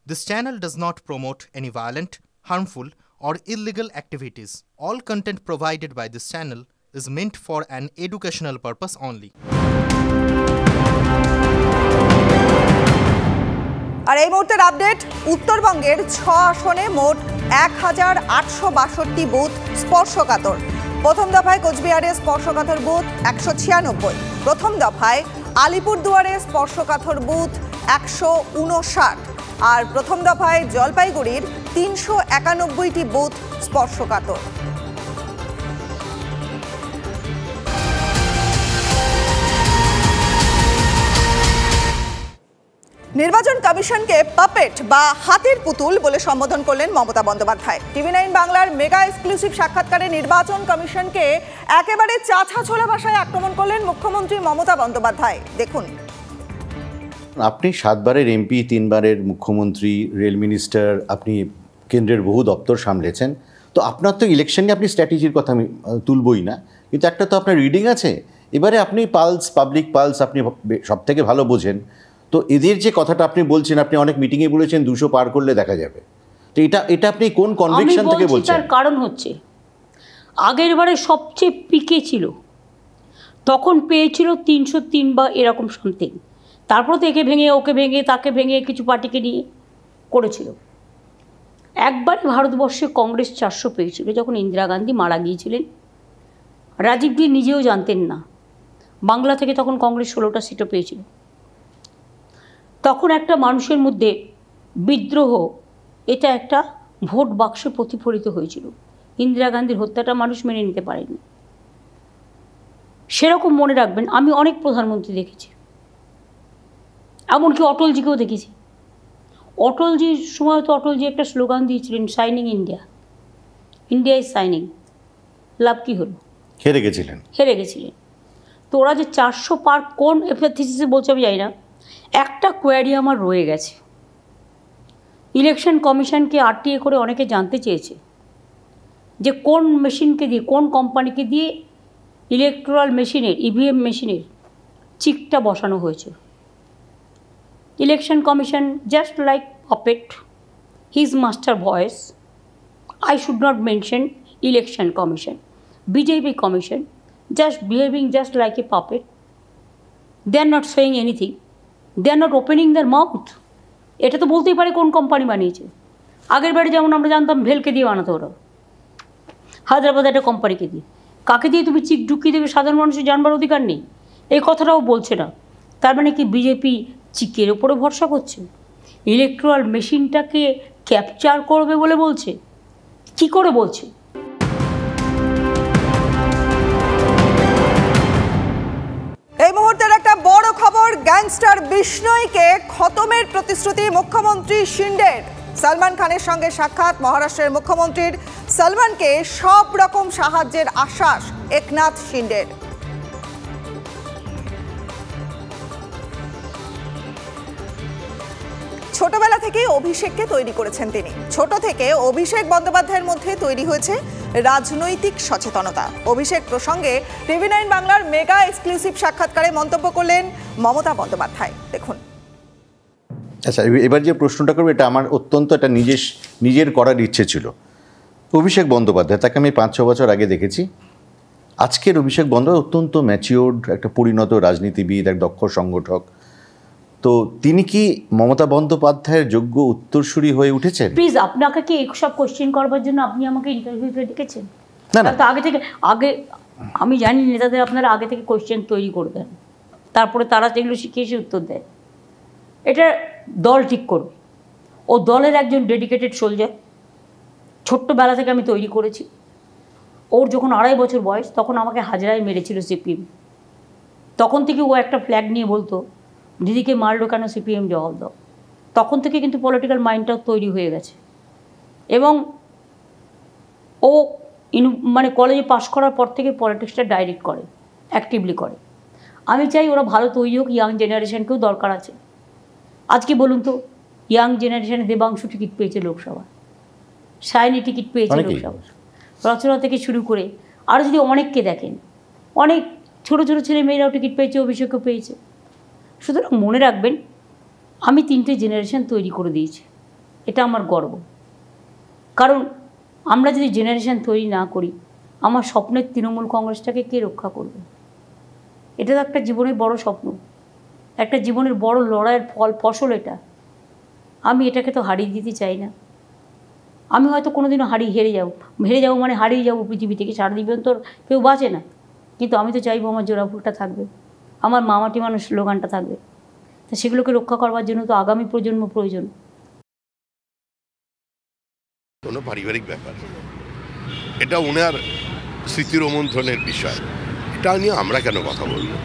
This channel does not promote any violent, harmful, or illegal activities. All content provided by this channel is meant for an educational purpose only. আর এই মুহূর্তের update, উত্তরবঙ্গের 6 আসনে মোট 1862 booth স্পর্শকাতর। প্রথম দফায় কোচবিহারে স্পর্শকাতর বুথ 196, প্রথম দফায় আলিপুরদুয়ারে স্পর্শকাতর বুথ 159, আর প্রথম দফায় জলপাইগুড়ির 391টি বুথ স্পর্শকাতর। নির্বাচন কমিশনকে পাপেট বা হাতের পুতুল বলে সম্বোধন করলেন মমতা বন্দ্যোপাধ্যায়। TV9 বাংলার মেগা এক্সক্লুসিভ সাক্ষাৎকারে নির্বাচন কমিশনকে একেবারে চাঁচা-ছোলা ভাষায় আক্রমণ করলেন মুখ্যমন্ত্রী মমতা বন্দ্যোপাধ্যায়। দেখুন, আপনি 7 বারের এমপি, 3 বারের মুখ্যমন্ত্রী, রেল মিনিস্টার, আপনি কেন্দ্রের বহু দপ্তর সামলেছেন, তো আপনার তো ইলেকশন নিয়ে আপনি স্ট্র্যাটেজির কথা আমি তুলবই না, কিন্তু একটা তো আপনার রিডিং আছে। এবারে আপনি পালস, পাবলিক পালস আপনি সব থেকে ভালো বোঝেন। তো এদের যে কথাটা আপনি বলছেন, আপনি অনেক মিটিংয়ে বলেছেন 200 পার করলে দেখা যাবে, তো এটা আপনি কোন কনভিকশন থেকে বলছেন? তার কারণ হচ্ছে আগের বারে সবচেয়ে পিকে ছিল, তখন পেয়েছিল 303 বা এরকম সামথিং। তারপর তো একে ভেঙে ওকে ভেঙে তাকে ভেঙে কিছু পার্টিকে নিয়ে করেছিল। একবারে ভারতবর্ষে কংগ্রেস 400 পেয়েছিল যখন ইন্দিরা গান্ধী মারা গিয়েছিলেন। রাজীবজি নিজেও জানতেন না, বাংলা থেকে তখন কংগ্রেস 16টা সিটও পেয়েছিল। তখন একটা মানুষের মধ্যে বিদ্রোহ, এটা একটা ভোট বাক্সে প্রতিফলিত হয়েছিল। ইন্দিরা গান্ধীর হত্যাটা মানুষ মেনে নিতে পারেনি। সেরকম মনে রাখবেন, আমি অনেক প্রধানমন্ত্রী দেখেছি, এমনকি অটলজিকেও দেখেছি। অটলজির সময় তো অটলজি একটা স্লোগান দিয়েছিলেন, shining India, India is shining. লাভ কী হলো? হেরে গেছিলেন। তো ওরা যে 400 পার কোন থিসিসে বলছে আমি জানি না। একটা কোয়ারি আমার রয়ে গেছে, ইলেকশন কমিশনকে RTA করে অনেকে জানতে চেয়েছে যে কোন মেশিনকে দিয়ে, কোন কোম্পানিকে দিয়ে ইলেকট্রাল মেশিনের, EVM মেশিনের চিকটা বসানো হয়েছে। Election commission just like puppet, his master voice. I should not mention election commission, BJP commission just behaving just like a puppet. They are not saying anything. They are not opening their mouth. এটা তো বলতেই পারে কোন company বানিয়েছে। আগের বারে যেমন আমরা জানতাম ভেলকে দিয়ে বানাতো ওরা, হায়দ্রাবাদ একটা কোম্পানিকে দিয়ে। কাকে দিয়ে তুমি চিক ঢুকিয়ে দেবে সাধারণ মানুষের জানবার অধিকার নেই, এই কথাটাও বলছে না। তার মানে কি বিজেপি চিকের ওপরে ভরসা করছে? ইলেকট্রাল মেশিনটাকে ক্যাপচার করবে বলে বলছে? কি করে বলছে? এই মুহূর্তের একটা বড় খবর, গ্যাংস্টার বিষ্ণইকে খতমের প্রতিশ্রুতি মুখ্যমন্ত্রী শিন্ডের। সলমান খানের সঙ্গে সাক্ষাৎ, মহারাষ্ট্রের মুখ্যমন্ত্রীর সলমানকে সব রকম সাহায্যের আশ্বাস একনাথ শিন্ডের। ছোটবেলা থেকে অভিষেককে তৈরি করেছেন তিনি। ছোট থেকে অভিষেক বন্দ্যোপাধ্যায়ের মধ্যে তৈরি হয়েছে রাজনৈতিক সচেতনতা। অভিষেক প্রসঙ্গে TV9 বাংলার মেগা এক্সক্লুসিভ সাক্ষাৎকারে মন্তব্য করলেন মমতা বন্দ্যোপাধ্যায়। দেখুন। আচ্ছা, এবার যে প্রশ্নটা করবো এটা আমার অত্যন্ত একটা নিজের করার ইচ্ছে ছিল। অভিষেক বন্দ্যোপাধ্যায়, তাকে আমি 5-6 বছর আগে দেখেছি। আজকের অভিষেক বন্দ্যোপাধ্যায় অত্যন্ত ম্যাচিওর্ড, একটা পরিণত রাজনীতিবিদ, এক দক্ষ সংগঠক। তো তিনি কি মমতা বন্দ্যোপাধ্যায়ের যোগ্য উত্তরসূরি হয়ে উঠেছেন? প্লিজ, আপনাকে কি এইসব কোশ্চেন করবার জন্য আপনি আমাকে ইন্টারভিউতে ডেকেছেন? না, তো আগে আমি জানি নেতাদের আপনারা আগে থেকে কোশ্চেন তৈরি করে দেন, তারপরে তারা যেগুলো শিখিয়ে এসে উত্তর দেয়। এটা দল ঠিক করবে। ও দলের একজন ডেডিকেটেড সোলজার, ছোট্টবেলা থেকে আমি তৈরি করেছি। ওর যখন 2.5 বছর বয়স তখন আমাকে হাজরায় মেরেছিল CPM। তখন থেকে ও একটা ফ্ল্যাগ নিয়ে বলতো, দিদিকে মারলো কেন CPM, জবাব দাও। তখন থেকে কিন্তু পলিটিক্যাল মাইন্ডটাও তৈরি হয়ে গেছে। এবং ও মানে কলেজে পাশ করার পর থেকে পলিটিক্সটা ডাইরেক্ট করে, অ্যাক্টিভলি করে। আমি চাই ওরা ভালো তৈরি হোক, ইয়াং জেনারেশনকেও দরকার আছে। আজকে বলুন তো, ইয়াং জেনারেশনে দেবাংশু টিকিট পেয়েছে লোকসভা, শাইনি টিকিট পেয়েছে লোকসভা, রচনা থেকে শুরু করে আরও যদি অনেককে দেখেন, অনেক ছোটো ছোটো ছেলে মেয়েরাও টিকিট পেয়েছে, অভিষেকও পেয়েছে। সুতরাং মনে রাখবেন, আমি 3টে জেনারেশন তৈরি করে দিয়েছি। এটা আমার গর্ব। কারণ আমরা যদি জেনারেশন তৈরি না করি, আমার স্বপ্নের তৃণমূল কংগ্রেসটাকে কে রক্ষা করবে? এটা তো একটা জীবনের বড় স্বপ্ন, একটা জীবনের বড় লড়াইয়ের ফসল এটা। আমি এটাকে তো হারিয়ে দিতে চাই না। আমি হয়তো কোনোদিনও হেরে যাবো মানে হারিয়ে যাবো পৃথিবী থেকে, সারা জীবন তো কেউ বাঁচে না। কিন্তু আমি তো চাইবো আমার জোড়াফুলটা থাকবে, আমার মামাটি মানুষ স্লোগানটা থাকবে। তা সেগুলোকে রক্ষা করবার জন্য তো আগামী প্রজন্ম প্রয়োজন। কোনো পারিবারিক ব্যাপার, এটা ওনার স্মৃতি রোমন্থনের বিষয়, এটা নিয়ে আমরা কেন কথা বলবো?